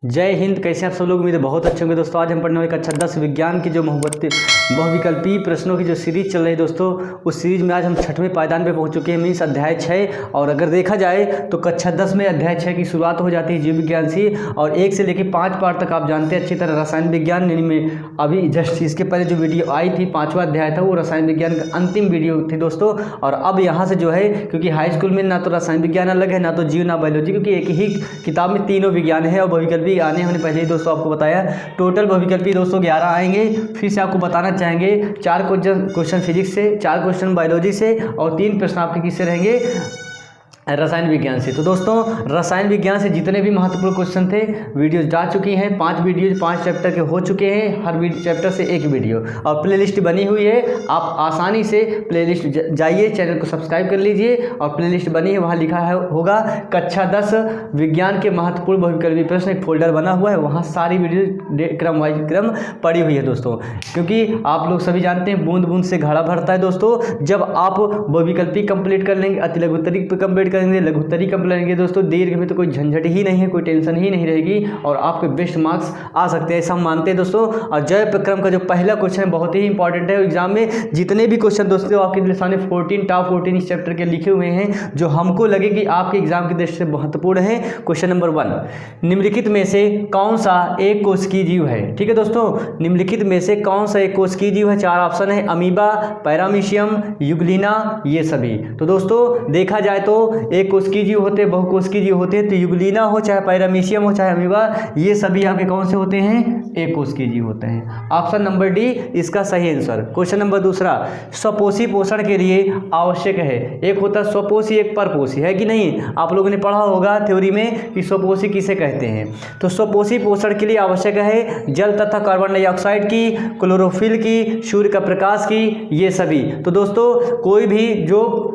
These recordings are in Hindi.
जय हिंद। कैसे आप सब लोग? उम्मीद है बहुत अच्छे होंगे दोस्तों। आज हम पढ़ने वाले कक्षा 10 विज्ञान की जो बहुविकल्पीय प्रश्नों की जो सीरीज चल रही है दोस्तों, उस सीरीज में आज हम 6वें पायदान पे पहुंच चुके हैं, मीन्स अध्याय 6। और अगर देखा जाए तो कक्षा 10 में अध्याय 6 की शुरुआत हो जाती है जीव विज्ञान से, और 1 से लेकर 5 पार्ट तक आप जानते हैं अच्छी तरह रसायन विज्ञान में। अभी जस्ट इसके पहले जो वीडियो आई थी 5वां अध्याय था, वो रसायन विज्ञान का अंतिम वीडियो थी दोस्तों। और अब यहाँ से जो है, क्योंकि हाई स्कूल में ना तो रसायन विज्ञान अलग है, ना तो जीव ना बायोलॉजी, क्योंकि एक ही किताब में तीनों विज्ञान है। और बहुविकल्पी आने हमने पहले ही दोस्तों आपको बताया, टोटल बहुविकल्पी दोस्तों 11 आएंगे। फिर से आपको बताना चाहेंगे 4 क्वेश्चन फिजिक्स से, 4 क्वेश्चन बायोलॉजी से, और 3 प्रश्न आपके किससे रहेंगे? रसायन विज्ञान से। तो दोस्तों रसायन विज्ञान से जितने भी महत्वपूर्ण क्वेश्चन थे वीडियोज जा चुकी हैं, 5 वीडियोज 5 चैप्टर के हो चुके हैं, हर चैप्टर से एक वीडियो, और प्लेलिस्ट बनी हुई है। आप आसानी से प्लेलिस्ट जाइए, चैनल को सब्सक्राइब कर लीजिए, और प्लेलिस्ट बनी है, वहाँ लिखा है होगा कक्षा 10 विज्ञान के महत्वपूर्ण बहुविकल्पी प्रश्न, एक फोल्डर बना हुआ है, वहाँ सारी वीडियो क्रम वाइज क्रम पड़ी हुई है दोस्तों। क्योंकि आप लोग सभी जानते हैं बूंद बूंद से घड़ा भरता है दोस्तों। जब आप बहुविकल्पी कंप्लीट कर लेंगे, अति लघुत्तरी कंप्लीट करेंगे, लघुत्तरी कंप्लीट करेंगे दोस्तों, दीर्घ में तो कोई झंझट ही नहीं है, कोई टेंशन ही नहीं रहेगी, और आपके बेस्ट मार्क्स आ सकते हैं, ऐसा हम मानते हैं दोस्तों। और जय प्रक्रम का जो पहला क्वेश्चन बहुत ही इंपॉर्टेंट है एग्जाम में। जितने भी क्वेश्चन दोस्तों आपके सामने 14 टॉप 14 इस चैप्टर के लिखे हुए हैं, जो हमको लगे कि आपके एग्जाम की दृष्टि से महत्वपूर्ण है। क्वेश्चन नंबर 1, निम्नलिखित में से कौन सा एक कोशिकीय जीव है? ठीक है दोस्तों, निम्नलिखित में से कौन सा एक कोशिकीय जीव है? 4 ऑप्शन है, अमीबा, पैरामीशियम, युग्लिना, ये सभी। तो दोस्तों देखा जाए तो एक कोशिकीय जीव होते हैं, बहुकोशिकीय जीव होते हैं, तो युग्लिना हो चाहे पैरामीशियम हो चाहे अमीबा, ये सभी आपके कौन से होते हैं? एक कोशिकीय जीव होते हैं। ऑप्शन नंबर डी इसका सही आंसर। क्वेश्चन नंबर 2, स्वपोषी पोषण के लिए आवश्यक है। एक होता है स्वपोषी, एक परपोषी, है कि नहीं? आप लोगों ने पढ़ा होगा थ्योरी में कि स्वपोषी किसे कहते हैं। तो स्वपोषी पोषण के लिए आवश्यक है जल तथा कार्बन डाइऑक्साइड की, क्लोरोफिल की, सूर्य का प्रकाश की, ये सभी। तो दोस्तों कोई भी जो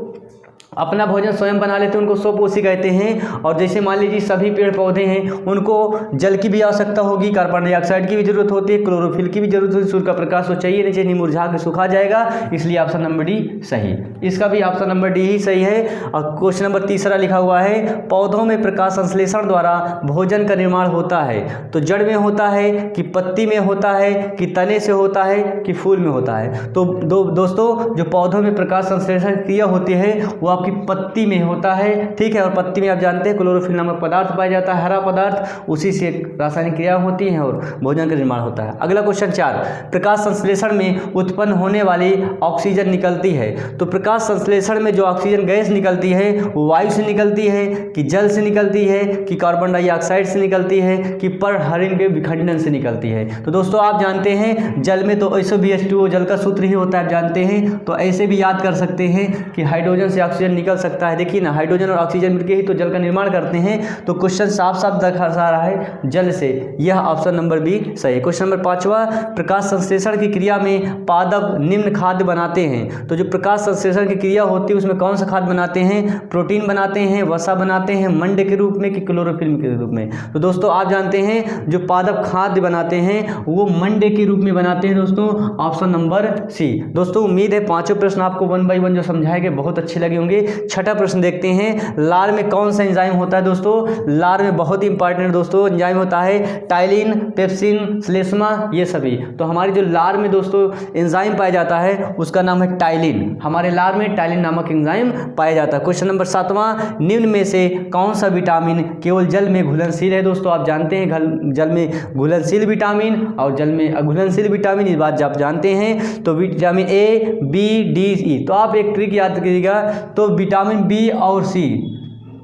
अपना भोजन स्वयं बना लेते हैं उनको स्वपोषी कहते हैं। और जैसे मान लीजिए सभी पेड़ पौधे हैं, उनको जल की भी आवश्यकता होगी, कार्बन डाइऑक्साइड की भी जरूरत होती है, क्लोरोफिल की भी जरूरत होती है, सूर्य का प्रकाश तो चाहिए नहीं, चाहिए मुरझा के सूखा जाएगा, इसलिए ऑप्शन नंबर डी सही। इसका भी ऑप्शन नंबर डी ही सही है। और क्वेश्चन नंबर 3 लिखा हुआ है, पौधों में प्रकाश संश्लेषण द्वारा भोजन का निर्माण होता है, तो जड़ में होता है कि पत्ती में होता है कि तने से होता है कि फूल में होता है? तो दोस्तों जो पौधों में प्रकाश संश्लेषण क्रिया होती है वो आपकी पत्ती में होता है, ठीक है। और पत्ती में आप जानते हैं क्लोरोफिल नामक पदार्थ पाया जाता है, हरा पदार्थ, उसी से रासायनिक क्रिया होती है और भोजन का निर्माण होता है। अगला क्वेश्चन 4, प्रकाश संश्लेषण में उत्पन्न होने वाली ऑक्सीजन निकलती है, तो प्रकाश संश्लेषण में जो ऑक्सीजन गैस निकलती है वो वायु से निकलती है कि जल से निकलती है कि कार्बन डाइऑक्साइड से निकलती है कि परहरिन के विखंडन से निकलती है? तो दोस्तों आप जानते हैं जल में तो SO2H2O जल का सूत्र ही होता है, आप जानते हैं। तो ऐसे भी याद कर सकते हैं कि हाइड्रोजन से ऑक्सीजन निकल सकता है। देखिए ना, हाइड्रोजन और ऑक्सीजन मिलकर ही तो जल का निर्माण करते हैं। तो क्वेश्चन साफ साफ दर्शा रहा है जल से, यह ऑप्शन नंबर बी सही है। क्वेश्चन नंबर 5, प्रकाश संश्लेषण की क्रिया में पादप निम्न खाद्य बनाते हैं, तो जो प्रकाश संश्लेषण की क्रिया होती है उसमें कौन सा खाद्य बनाते हैं? प्रोटीन बनाते हैं, वसा बनाते हैं, मंड के रूप में कि क्लोरोफिल के रूप में? तो दोस्तों आप जानते हैं जो पादप खाद्य बनाते हैं वो मंड के रूप में बनाते हैं दोस्तों, ऑप्शन नंबर सी। दोस्तों उम्मीद है 5 प्रश्न आपको 1 बाई 1 जो समझाए गए बहुत अच्छे लगे होंगे। 6ठा प्रश्न देखते हैं, लार में कौन सा एंजाइम होता है दोस्तों? लार में बहुत ही इंपॉर्टेंट दोस्तों एंजाइम होता है टाइलिन, पेप्सिन, श्लेष्मा, ये सभी। तो हमारी जो लार में दोस्तों एंजाइम पाया जाता है उसका नाम है टाइलिन। हमारे लार में टाइलिन नामक एंजाइम पाया जाता है। क्वेश्चन नंबर 7, निम्न में से कौन सा विटामिन केवल जल में घुलनशील है? दोस्तों आप जानते हैं जल में घुलनशील विटामिन और जल में अघुलनशील विटामिन, इस बात आप जानते हैं। तो विटामिन ए, बी, डी, ई। तो आप एक ट्रिक याद करिएगा, तो विटामिन बी और सी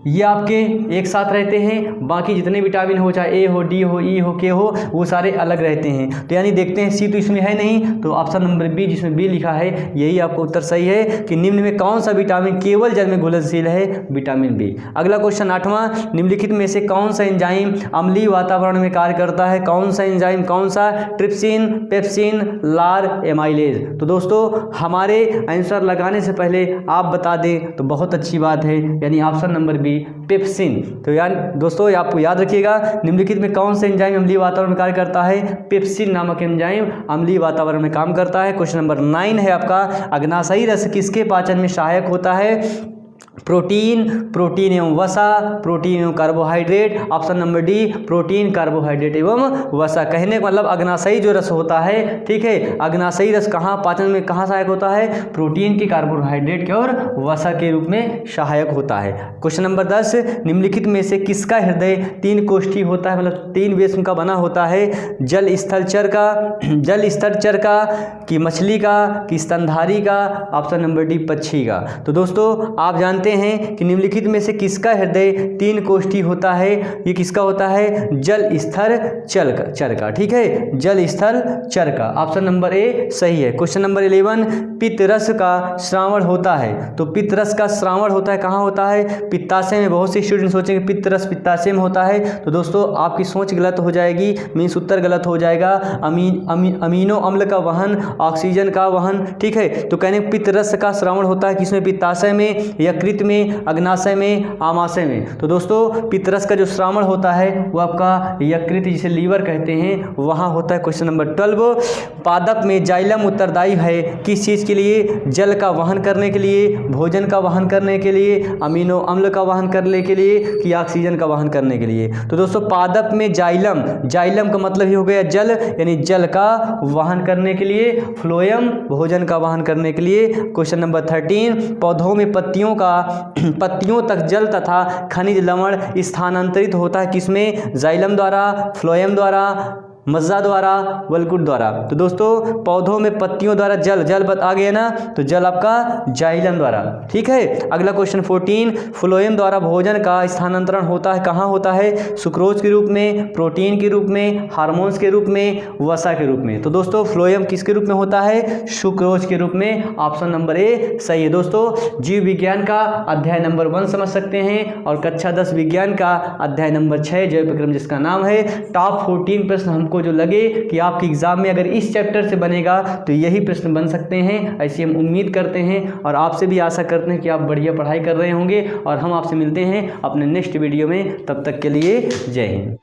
ये आपके एक साथ रहते हैं, बाकी जितने विटामिन हो चाहे ए हो, डी हो, ई हो, के हो, वो सारे अलग रहते हैं। तो यानी देखते हैं सी तो इसमें है नहीं, तो ऑप्शन नंबर बी जिसमें बी लिखा है यही आपको उत्तर सही है कि निम्न में कौन सा विटामिन केवल जल में घुलनशील है? Vitamin B. अगला क्वेश्चन 8वां, निम्नलिखित में से कौन सा एंजाइम अम्लीय वातावरण में कार्य करता है? कौन सा एंजाइम, कौन सा? ट्रिप्सिन, पेप्सिन, लार, एमाइलेज। तो दोस्तों हमारे आंसर लगाने से पहले आप बता दें तो बहुत अच्छी बात है, यानी ऑप्शन नंबर बी पेप्सिन। तो यार दोस्तों आपको याद रखिएगा निम्नलिखित में कौन सा एंजाइम अम्लीय वातावरण में कार्य करता है? पेप्सिन नामक एंजाइम अम्लीय वातावरण में काम करता है। क्वेश्चन नंबर 9 है आपका, अग्नाशयी रस किसके पाचन में सहायक होता है? प्रोटीन एवं वसा, प्रोटीन एवं carbohydrate. Option number D protein, carbohydrate एवं वसा। कहने का मतलब अग्नाशयी जो रस होता है, ठीक है, अग्नाशयी रस कहाँ पाचन में कहाँ सहायक होता है? प्रोटीन के, कार्बोहाइड्रेट के और वसा के रूप में सहायक होता है। क्वेश्चन नंबर 10, निम्नलिखित में से किसका हृदय 3 कोष्ठी होता है, मतलब 3 वेश का बना होता है? जल स्थल चर का, कि मछली का, कि स्तनधारी का? ऑप्शन नंबर डी पक्षी का। तो दोस्तों आप जानते हैं कि निम्नलिखित में से किसका हृदय 3 कोष्ठी होता है? ये किसका होता है? जल स्थल चर का, ठीक है, जल स्थल चर का। ऑप्शन नंबर ए सही है। क्वेश्चन नंबर 11, पित्तरस का श्रावण होता है। तो पित्तरस का श्रावण होता है कहाँ होता है? पित्ताशय में। बहुत से स्टूडेंट सोचेंगे पित्तरस पित्ताशय में होता है, तो दोस्तों आपकी सोच गलत हो जाएगी, मीन्स उत्तर गलत हो जाएगा। अमीनो अम्ल का वहन, ऑक्सीजन का वहन, ठीक है। तो कहने पित्तरस का श्रावण होता है किसमें? पित्ताशय में, यकृत में, अग्नाशय में, आमाशय में। तो दोस्तों पित्तरस का जो श्रावण होता है वो आपका यकृत, जिसे लीवर कहते हैं, वहाँ होता है। क्वेश्चन नंबर 12, पादप में जाइलम उत्तरदायी है किस चीज़ के लिए? जल का वहन करने के लिए, भोजन का वहन करने के लिए, अमीनो अम्ल का वहन करने के लिए, कि ऑक्सीजन का वहन करने के लिए? तो दोस्तों पादप में जाइलम का मतलब ही हो गया जल, यानी जल का वहन करने के लिए, फ्लोएम भोजन का वहन करने के लिए। क्वेश्चन नंबर 13, पौधों में पत्तियों तक जल तथा खनिज लवण स्थानांतरित होता है किसमें? जाइलम द्वारा, फ्लोएम द्वारा, मज्जा द्वारा, वल्कुट द्वारा। तो दोस्तों पौधों में पत्तियों द्वारा जल बता गया ना, तो जल आपका जाइलम द्वारा, ठीक है। अगला क्वेश्चन 14, फ्लोएम द्वारा भोजन का स्थानांतरण होता है कहाँ होता है? सुक्रोज के रूप में, प्रोटीन के रूप में, हार्मोन्स के रूप में, वसा के रूप में। तो दोस्तों फ्लोएम किसके रूप में होता है? सुक्रोज के रूप में। ऑप्शन नंबर ए सही है। दोस्तों जीव विज्ञान का अध्याय नंबर 1 समझ सकते हैं, और कक्षा 10 विज्ञान का अध्याय नंबर 6 जैव प्रक्रम, जिसका नाम है। टॉप 14 प्रश्न हमको जो लगे कि आपके एग्जाम में अगर इस चैप्टर से बनेगा तो यही प्रश्न बन सकते हैं, ऐसी हम उम्मीद करते हैं, और आपसे भी आशा करते हैं कि आप बढ़िया पढ़ाई कर रहे होंगे। और हम आपसे मिलते हैं अपने नेक्स्ट वीडियो में, तब तक के लिए जय हिंद।